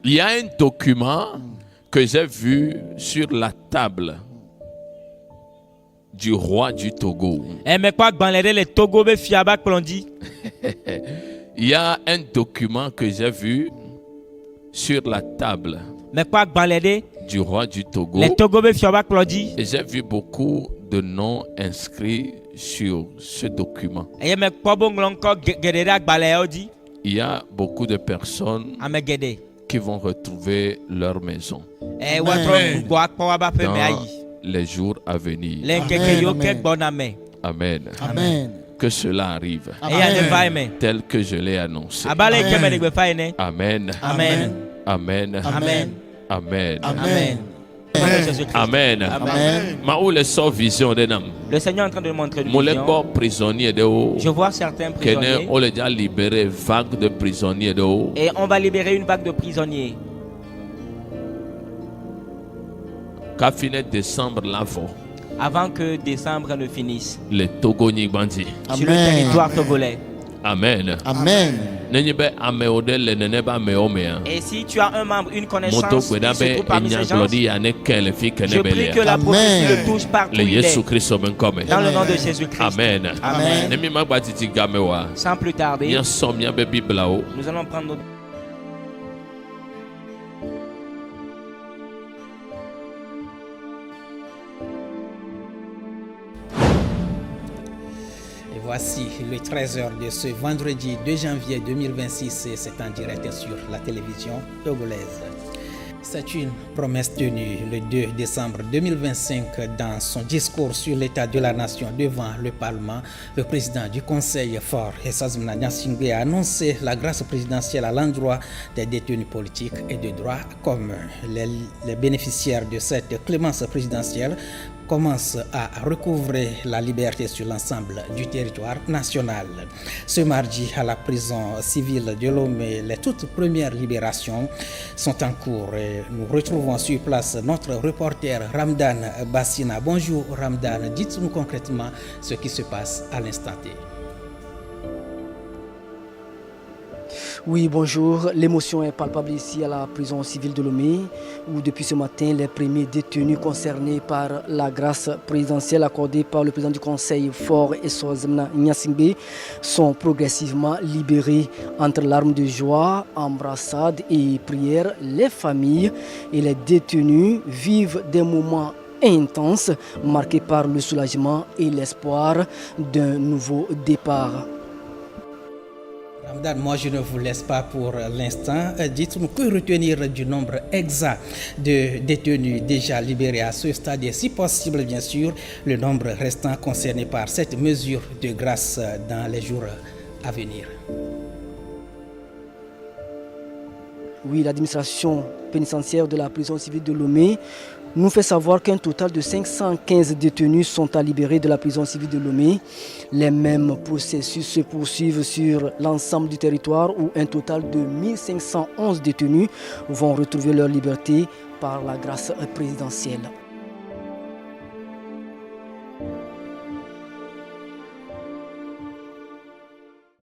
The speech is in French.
Il y a un document que j'ai vu sur la table du roi du Togo. Il Il y a un document que j'ai vu sur la table du roi du Togo. Et j'ai vu beaucoup de noms inscrits sur ce document. Il y a beaucoup de personnes qui vont retrouver leur maison dans les jours à venir. Amen. Amen. Que cela arrive Amen. tel que je l'ai annoncé. Amen. Amen. Amen. Amen. Amen. Amen. Amen. Amen. Amen. Maoule sort vision de nam. Le Seigneur est en train de montrer une Moule vision. bo prisonnier de haut. Je vois certains Kene prisonniers on les a libéré vague de prisonniers de haut. et on va libérer une vague de prisonniers. Qu'à finir décembre l'avant. Avant que décembre ne finisse Les Togoni bandi. sur le territoire togolais. Amen. Amen. Nenyibe ameode le neneba meomea. Et si tu as un membre, une connaissance Moto qui se kwedabe trouve parmi ces gens, enyanglodi ane kele fi je prie kenebelea. que la prophétie Amen. le touche partout Le où il Yesu est. Christo benkome. Dans le nom de Jésus-Christ. Amen. Amen. Nemi magbatiti gamewa. Sans plus tarder, Nya som nya be biblao. nous allons prendre notre... Et voici le 13h de ce vendredi 2 janvier 2026 et c'est en direct sur la télévision togolaise. C'est une promesse tenue le 2 décembre 2025 dans son discours sur l'état de la nation devant le Parlement. Le président du Conseil fort, Essazmna Nyasingbe, a annoncé la grâce présidentielle à l'endroit des détenus politiques et de droit commun. Les bénéficiaires de cette clémence présidentielle commence à recouvrer la liberté sur l'ensemble du territoire national. Ce mardi, à la prison civile de Lomé, les toutes premières libérations sont en cours. Et nous retrouvons sur place notre reporter Ramdan Bassina. Bonjour Ramdan, dites-nous concrètement ce qui se passe à l'instant T. Oui, bonjour. L'émotion est palpable ici à la prison civile de Lomé, où depuis ce matin, les premiers détenus concernés par la grâce présidentielle accordée par le président du Conseil fort Essazmna Nyasingbe sont progressivement libérés. Entre larmes de joie, embrassades et prières, les familles et les détenus vivent des moments intenses marqués par le soulagement et l'espoir d'un nouveau départ. Ramdan, moi je ne vous laisse pas pour l'instant. Dites-nous que retenir du nombre exact de détenus déjà libérés à ce stade et si possible bien sûr le nombre restant concerné par cette mesure de grâce dans les jours à venir. Oui, l'administration pénitentiaire de la prison civile de Lomé nous fait savoir qu'un total de 515 détenus sont à libérer de la prison civile de Lomé. Les mêmes processus se poursuivent sur l'ensemble du territoire où un total de 1511 détenus vont retrouver leur liberté par la grâce présidentielle.